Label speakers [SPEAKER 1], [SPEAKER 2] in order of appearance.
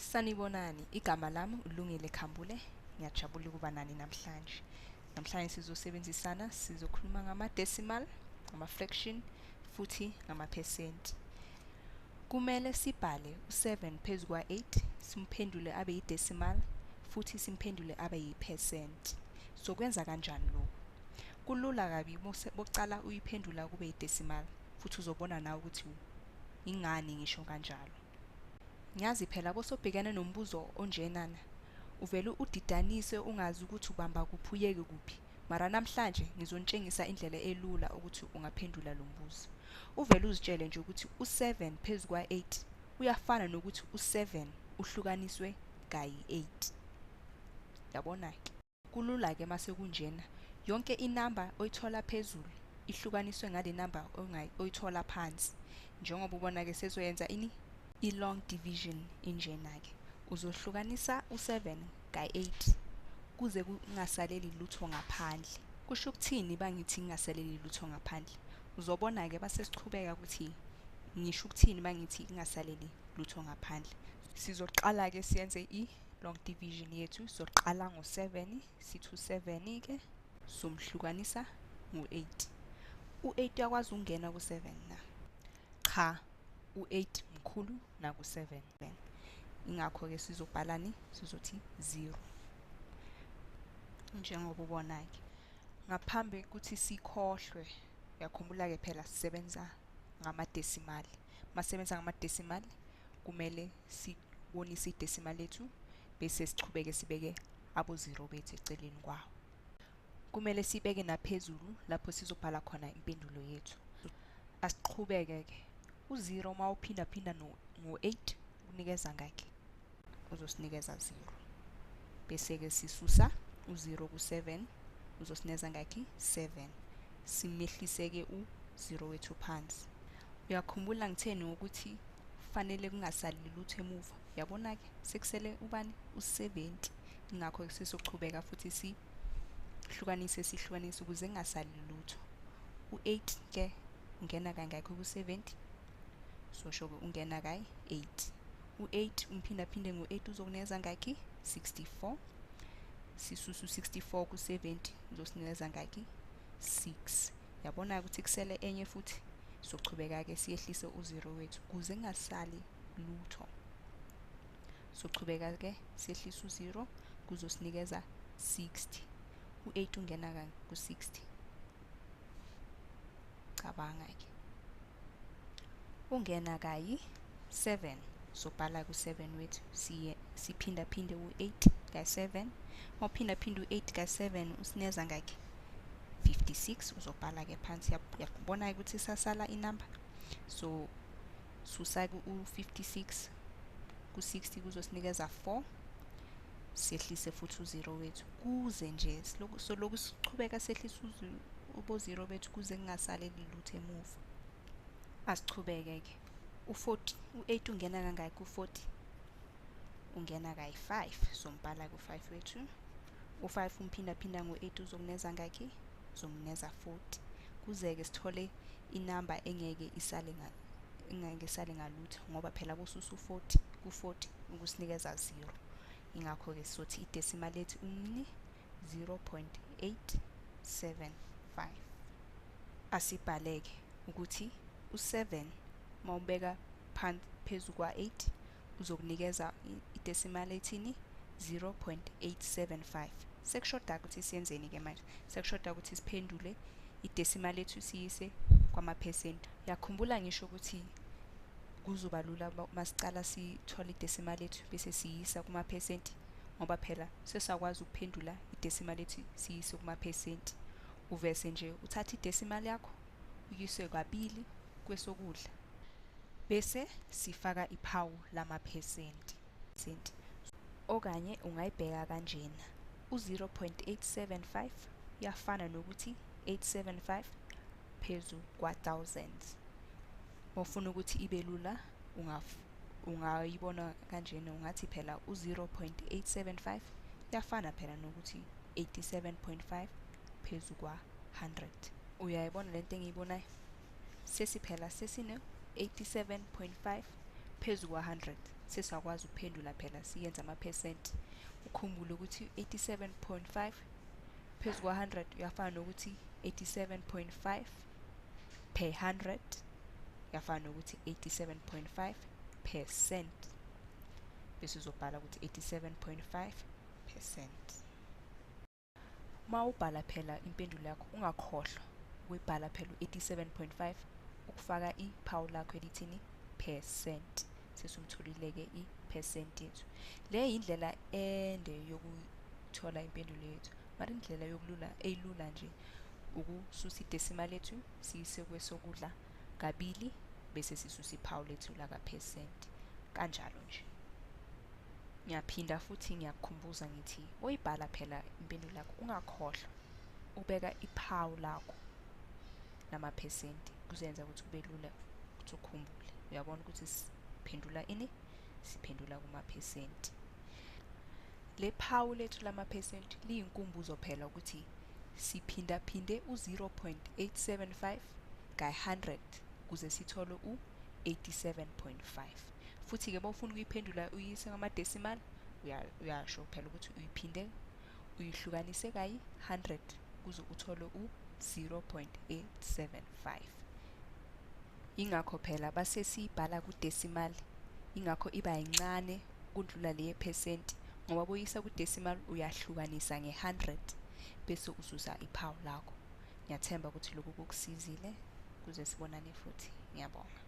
[SPEAKER 1] Sanibonani, igama lami uLungile Khambule. Ngiyajabula ukuba nani namhlanje. Namhlanje sizosebenzisana sizokhuluma ngama-decimal, ngama-fraction futhi ngama-percent. Kumele sibhale u7 phezu kwa8 simphendule abe yi-decimal futhi simphendule abe yi-percent. Sokwenza kanjani lokho? Kulula kabi bokucala uyiphendula kube yi-decimal futhi uzobona nawe ukuthi ingani ngisho kanjalo. Ngiyazi phela bosobhekana nombuzo onjenana uvele udidanise ungazi ukuthi ubamba kuphi uyeke kuphi, mara namhlanje ngizontshengisa indlela elula ukuthi ungaphendula lo mbuzo. Uvele uzitshele nje ukuthi u7 phezu kwa8 uyafana nokuthi u7 uhlukaniswe kayi8. Yabona ke? Kulula ke mase kunjena. Yonke inamba oyithola phezulu ihlukaniswe ngale namba oyithola phansi. Njengoba ubona ke sezoyenza ini? I-long division injena ke. Uzohlukanisa u7 ka8 kuze kungasaleli lutho ngaphandle. Kusho ukuthini bangithi kungasaleli lutho ngaphandle? Uzobona ke base sichubeka ukuthi ngisho ukuthini bangithi kungasaleli lutho ngaphandle. Sizoqala ke siyenze i-long division yethu. Sizoqala ngo7 sithi u7 ke somhlukanisa ngo8. U8 uyakwazi ukungena ku7 na? Cha, u8 mkhulu naku7. Ingakho ke sizobhalani? Sizothi 0. Njengoba ubona ke. Ngaphambi ukuthi sikhohlwe, uyakhumbula ke phela sisebenza ngama-decimal. Masebenza ngama-decimal kumele sibonise i-decimal lethu bese sichubeke sibeke abo 0 bethu eceleni kwawo. Kumele sibeke naphezulu lapho sizobhala khona impendulo yethu. Asiqhubeke ke. U0 mawuphinda phinda ngo8 unikeza ngakhe. Uzosinikeza 0. Bese ke sisusa u0 ku7 uzosinikeza ngakhe 7. Simehlise ke u0 wethu phansi. Uyakhumbula ngitheni ukuthi kufanele kungasali lutho emuva. Yabona ke sekusele ubani u70. Ingakho ke sizochubeka futhi sihlukanise ukuze kungasali lutho. U8 ke ungena kangakho ku70. Sosho ke ungena kayi8. U8 umphinda phinde ngo8 uzokunikeza ngakhi 64. Sisusu 64 ku70 uzosinikeza ngakhi 6. Yabona ukuthi kusele enye futhi sochubeka ke siyehlise u0 wethu kuze kungasali lutho. Sochubeka ke siyehlisa u0 kuzosinikeza 60. U8 ungena ku60. Cabanga ke. Ungena kayi 7. Sobhala ku7 wethu siphinda phinde u8 ka7. Mawuphinda phinde u8 ka7 usineza ngakhe 56. Uzobhala ke phansi. Yakubona ukuthi sasala inamba. So susa u56 ku60 kuzosinikeza 4. Siyehlise futhi u0 wethu kuze nje lokhu sichubeka sehlisa ubo0 bethu kuze kungasaleli lutho emuva. Asichubeke ke. U8 ungena kangaki ku40? Ungena kayi5. Sombhala ku5 wethu. U5 umphinda phinda ngo8 uzokuneza ngakhi? Uzomneza 40. Kuze ke sithole inamba engeke isale ngalutho ngoba phela bosusu 40 ku40 ukusinikeza 0. Ingakho ke sothi i-decimal lethu 0.875. Asibhaleke ukuthi u7 mawubeka phezu kwa8 uzokunikeza i-decimal ethini 0.875. Sekushoda ukuthi siyenzeni ke manje? Sekushoda ukuthi siphendule i-decimal lethu siyise kwama-percent. Yakhumbula ngisho ukuthi kuzoba lula masicala sithola i-decimal lethu bese siyisa kuma-percent ngoba phela sesakwazi ukuphendula i-decimal lethu siyise kuma-percent. Uvese nje uthatha i-decimal yakho uyise kabili kwesokudla bese sifaka iphawu lama-percent. Okanye ungayibheka kanjena. U0.875 yafana nokuthi 875 phezu kwa-1000. Mawufuna ukuthi ibe lula ungayibona kanjena ungathi phela u0.875 yafana phela nokuthi 87.5 phezu kwa100. Uyayibona lento engiyibonayo? Sesiphela sesine 87.5 phezu kwa100. sesiyakwazi ukuphendula phela siyenza amaphesenti. Ukhumbule ukuthi 87.5 phezu kwa-100 uyafana nokuthi 87.5 per 100 uyafana nokuthi 87.5%, bese uzobhala ukuthi 87.5%. Uma ubhala phela impendulo yakho ungakhohlwa ukuyibhala phela u-87.5 ukufaka iphawu lakho elithini percent. Sesumtholile-ke i-percent yethu. Le indlela ende yokuthola impendulo yethu, mara indlela yokulula eyilula nje ukususa idecimal lethu siyise kwesokudla kabili bese sisusa iphawu lethu laka percent, kanjalo nje. Ngiyaphinda futhi ngiyakukhumbuza ngithi oyibhala phela impendulo yakho ungakhohlwa ubeka iphawu lakho lamaphesenti, kuzenza ukuthi kube lula ukuthi ukhumbule. Uyabona ukuthi siphendula ini? Siphendula kumaphesenti. Le phawu lethu lamaphesenti liyinkumbuzo phela ukuthi siphindaphinde u-0.875 ka-100 kuze sithole u-87.5. Futhi-ke bawufuna ukuyiphendula uyise ngama-decimal, uyasho phela ukuthi uyiphinde uyihlukanise kayi-100 kuze uthole u-0.875. Ingakho phela base siyibhala ku-decimal, ingakho iba yincane kundlula le yephesenti, ngoba boyisa ku-decimal uyahlukanisa nge-100 bese ususa iphawu lakho. Ngiyathemba ukuthi lokhu kukusizile, kuze sibonane futhi. Ngiyabonga.